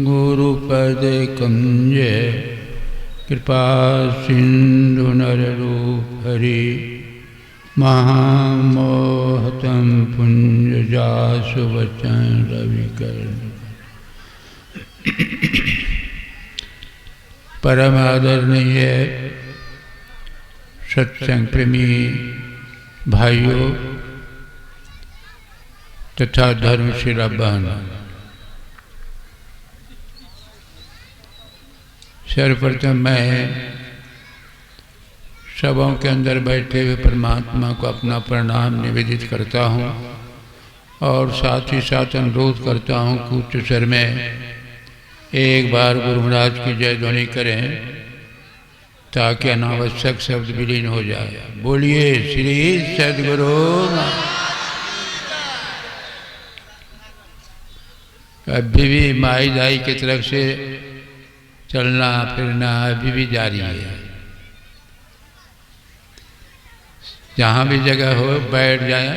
गुरुपद कुंजे कृपा सिंधु नररूप हरि महामोहतम पुंज जासु वचन रविकर्ण। परम आदरणीय सत्संग प्रेमी भाइयों तथा धर्मशिला बहन, सर्वप्रथम मैं सबों के अंदर बैठे हुए परमात्मा को अपना प्रणाम निवेदित करता हूँ और साथ ही साथ अनुरोध करता हूँ कि उच्च स्वर में एक बार गुरु महाराज की जय ध्वनि करें ताकि अनावश्यक शब्द विलीन हो जाए। बोलिए श्री सद्गुरु। अभी भी माई दाई की तरफ से चलना फिरना अभी भी जारी है। जहाँ भी जगह हो बैठ जाए।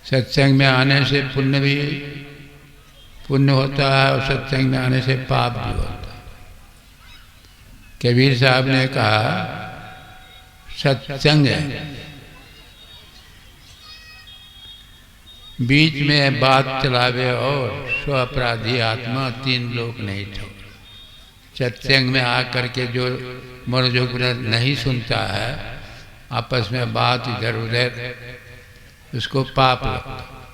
सत्संग में आने से पुण्य होता है और सत्संग में आने से पाप भी होता है। कबीर साहब ने कहा सत्संग बीच में बात चलावे और स्व अपराधी आत्मा तीन लोग नहीं छोड़। सत्संग में आकर के जो मनोयोग नहीं सुनता है, आपस में बात इधर उधर, उसको पाप लगता।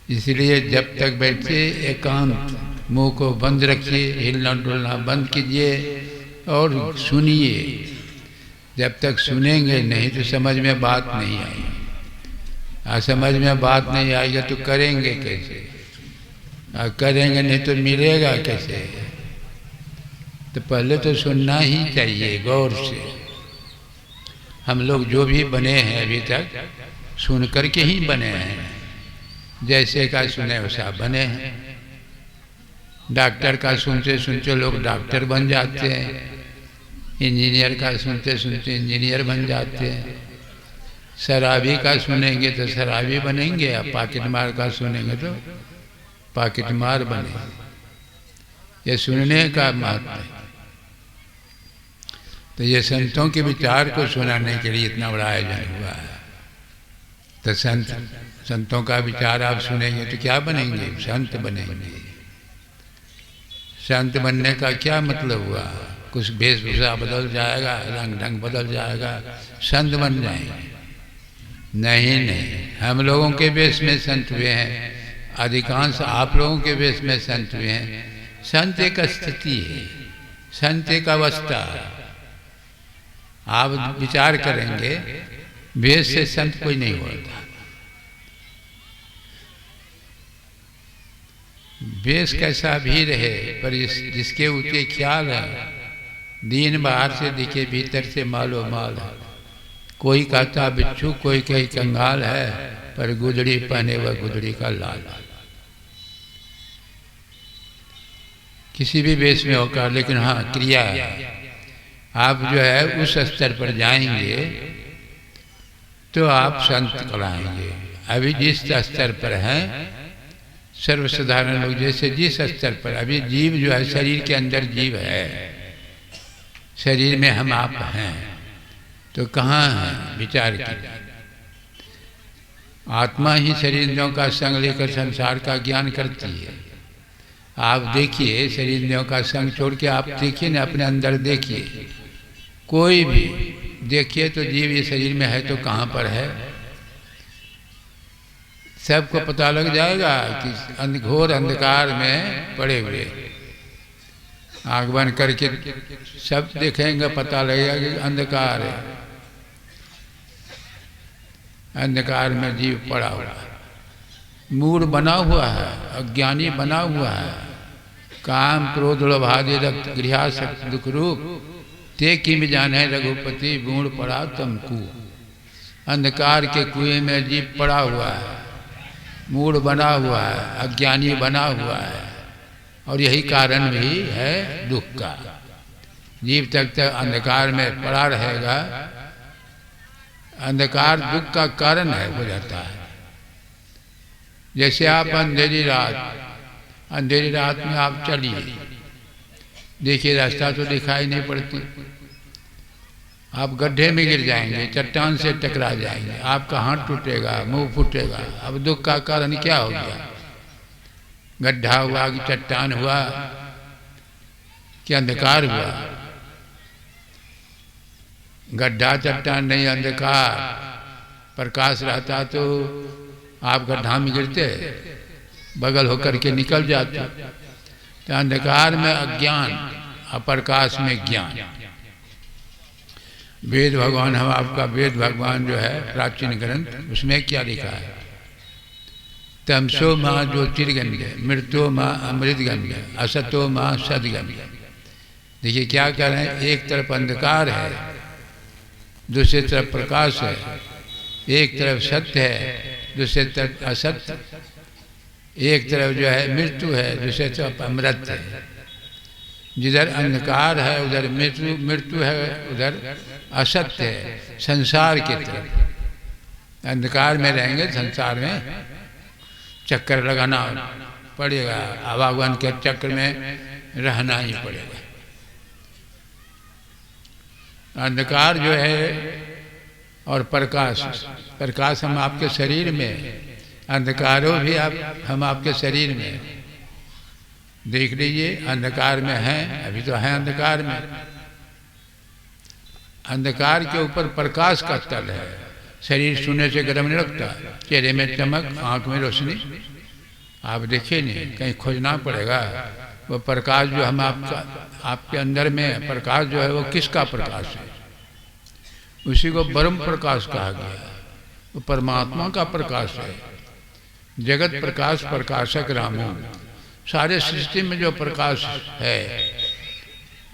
इसलिए जब तक बैठे एकांत मुंह को बंद रखिए, हिलना डुलना बंद कीजिए और सुनिए। जब तक सुनेंगे नहीं तो समझ में बात नहीं आएगी। समझ में बात नहीं आएगा तो करेंगे कैसे? करेंगे नहीं तो मिलेगा कैसे? तो पहले तो सुनना ही चाहिए गौर से। हम लोग जो भी बने हैं अभी तक सुन करके ही बने हैं। जैसे का सुने वैसा बने हैं। डॉक्टर का सुनते सुनते लोग डॉक्टर बन जाते हैं। इंजीनियर का सुनते सुनते इंजीनियर बन जाते हैं। शराबी का सुनेंगे तो शराबी बनेंगे, या पॉकेटमार का सुनेंगे तो पॉकेटमार बनेंगे। ये सुनने का महत्व है। तो ये संतों के विचार को सुनाने के लिए इतना बड़ा आयोजन हुआ है। तो संतों का विचार आप सुनेंगे तो क्या बनेंगे? संत बनेंगे। संत बनने का क्या मतलब हुआ? कुछ वेशभूषा बदल जाएगा, रंग ढंग बदल जाएगा, संत बन जाएंगे? नहीं, हम लोगों के वेश में संत हुए हैं। अधिकांश आप लोगों के वेश में संत हुए हैं। संत एक स्थिति है, संत एक अवस्था है। आप विचार करेंगे वेश से संत कोई नहीं होता। वेश कैसा भी रहे पर जिसके ऊँचे ख्याल है, दीन बाहर से दिखे भीतर से मालो माल है। कोई कहता बिच्छू, कोई कहीं कंगाल है, पर गुदड़ी पहने वह गुदड़ी का लाल। किसी भी वेश में होकर, लेकिन हाँ क्रिया है। आप जो है उस स्तर पर जाएंगे तो आप संत कहलाएंगे। अभी जिस स्तर पर हैं सर्वसाधारण लोग, जैसे जिस स्तर पर अभी जीव जो है, शरीर के अंदर जीव है, शरीर में हम आप हैं, तो कहाँ है? विचार कीजिए। आत्मा ही शरीरों का संग लेकर संसार का ज्ञान करती है। आप देखिए, शरीरों का संग छोड़ के आप देखिए ना, अपने अंदर देखिए। कोई भी देखिए तो जीव ये शरीर में है तो कहाँ पर है? सबको पता लग जाएगा कि घोर अंधकार में पड़े हुए। आँख बंद करके सब देखेंगे, पता लगेगा कि अंधकार है। अंधकार में जीव पड़ा हुआ है, मूढ़ बना हुआ है, अज्ञानी बना हुआ है। काम क्रोध लोभ आदि रक्त गृहासक्त दुख रूप ते किम जाने रघुपति बूढ़ पड़ा तमकू। अंधकार के कुएं में जीव पड़ा हुआ है, मूढ़ बना हुआ है, अज्ञानी बना हुआ है। और यही कारण भी है दुख का। जीव तक अंधकार में पड़ा रहेगा। अंधकार दुख का कारण है हो जाता है। जैसे आप अंधेरी रात में आप चलिए, देखिए रास्ता तो दिखाई नहीं पड़ती, आप गड्ढे में गिर जाएंगे, चट्टान से टकरा जाएंगे, आपका हाथ टूटेगा, मुंह फूटेगा। अब दुख का कारण क्या हो गया? गड्ढा हुआ कि चट्टान हुआ कि अंधकार हुआ? गड्ढा चट्टान नहीं, अंधकार। प्रकाश रहता तो आप गड्ढा में गिरते, बगल होकर के निकल जाते। तो अंधकार में अज्ञान और प्रकाश में ज्ञान। वेद भगवान, हम आपका वेद भगवान जो है प्राचीन ग्रंथ, उसमें क्या लिखा है? तमसो माँ ज्योतिर्गम्य, मृत्यो माँ अमृतगम्य, असतो माँ सदगम्य। देखिए क्या कह रहे हैं, एक तरफ अंधकार है, दूसरी तरफ प्रकाश है, एक तरफ सत्य है, दूसरी तरफ असत्य, एक तरफ जो है मृत्यु है, दूसरी तरफ अमृत है। जिधर अंधकार है उधर मृत्यु है, उधर असत्य है। संसार की तरफ अंधकार में रहेंगे, संसार में चक्कर लगाना पड़ेगा, भगवान के चक्र में रहना ही पड़ेगा। अंधकार जो है और प्रकाश हम आपके शरीर में, अंधकारों भी हम आपके शरीर में। देख लीजिए, अंधकार में हैं, अभी तो हैं अंधकार में। अंधकार के ऊपर प्रकाश का तल है। शरीर सोने से गर्म नहीं लगता, चेहरे में चमक, आंख में रोशनी। आप देखिए नहीं, कहीं खोजना पड़ेगा। वो प्रकाश जो हम आपके अंदर में प्रकाश जो है, वो किसका प्रकाश है? उसी को ब्रह्म प्रकाश कहा गया। वो परमात्मा का प्रकाश है। जगत प्रकाश प्रकाशक रामो। सारे सृष्टि में जो प्रकाश है,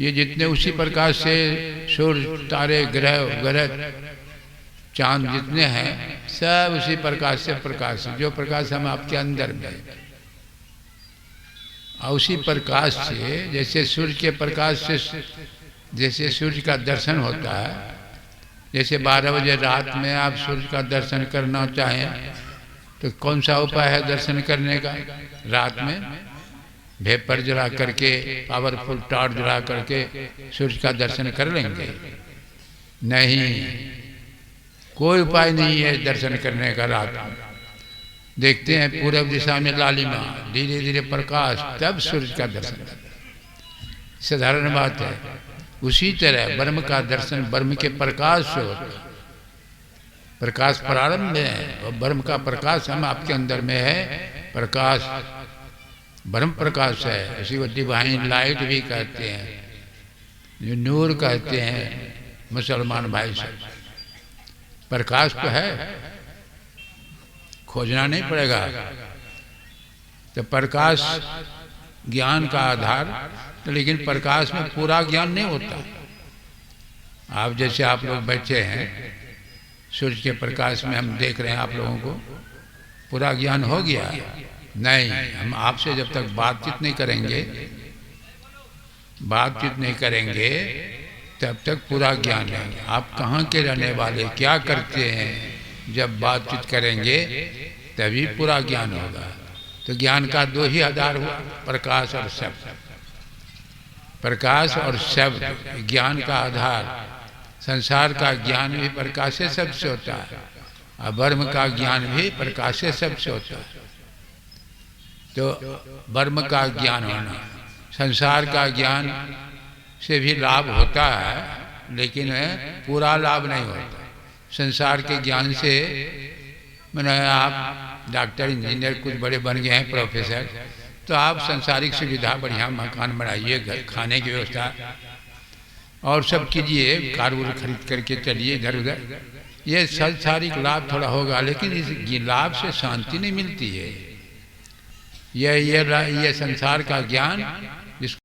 ये जितने उसी प्रकाश से सूर्य, तारे, ग्रह, चांद जितने हैं, सब उसी प्रकाश से प्रकाश है। जो प्रकाश हम आपके अंदर में, और उसी प्रकाश से, जैसे सूर्य के प्रकाश से, जैसे सूर्य का दर्शन होता है, जैसे 12 बजे रात में आप सूर्य का दर्शन करना चाहें तो कौन सा उपाय है दर्शन करने का? रात में वेपर जला करके, पावरफुल टॉर्च जला करके सूर्य का दर्शन कर लेंगे? नहीं, कोई उपाय नहीं है दर्शन करने का। रात में देखते हैं पूरब दिशा में लालिमा, धीरे धीरे प्रकाश, तब सूर्य का दर्शन। साधारण बात है। उसी तरह ब्रह्म का दर्शन ब्रह्म के प्रकाश से होता है। प्रकाश प्रारंभ में है और ब्रह्म का प्रकाश हम आपके अंदर में है। प्रकाश ब्रह्म प्रकाश है। उसी को डिवाइन लाइट भी कहते हैं, जो नूर कहते हैं मुसलमान भाई से। प्रकाश तो है, खोजना नहीं पड़ेगा। तो प्रकाश ज्ञान का आधार, तो लेकिन प्रकाश में पूरा ज्ञान नहीं होता। आप जैसे आप लोग बैठे हैं, सूर्य के प्रकाश में हम देख रहे हैं आप लोगों को, पूरा ज्ञान हो गया? नहीं। हम आपसे जब तक बातचीत नहीं करेंगे तब तक पूरा ज्ञान नहीं। आप कहाँ के रहने वाले, क्या करते हैं, जब बातचीत करेंगे तभी पूरा ज्ञान होगा। तो ज्ञान का 2 ही आधार हुआ, प्रकाश और शब्द। प्रकाश और शब्द ज्ञान का आधार। संसार का ज्ञान भी प्रकाश से शब्द से होता है, और ब्रह्म का ज्ञान भी प्रकाश से शब्द से होता है। तो ब्रह्म का ज्ञान होना, संसार का ज्ञान से भी लाभ होता है, लेकिन पूरा लाभ नहीं होता। संसार के ज्ञान से मैंने आप डॉक्टर, इंजीनियर कुछ बड़े बन गए हैं, प्रोफेसर, तो आप संसारिक सुविधा, बढ़िया मकान बनाइए, घर, खाने की व्यवस्था और सब कीजिए, कार वुर खरीद करके चलिए इधर उधर। ये संसारिक लाभ थोड़ा होगा, लेकिन इस लाभ से शांति नहीं मिलती है। ये संसार का ज्ञान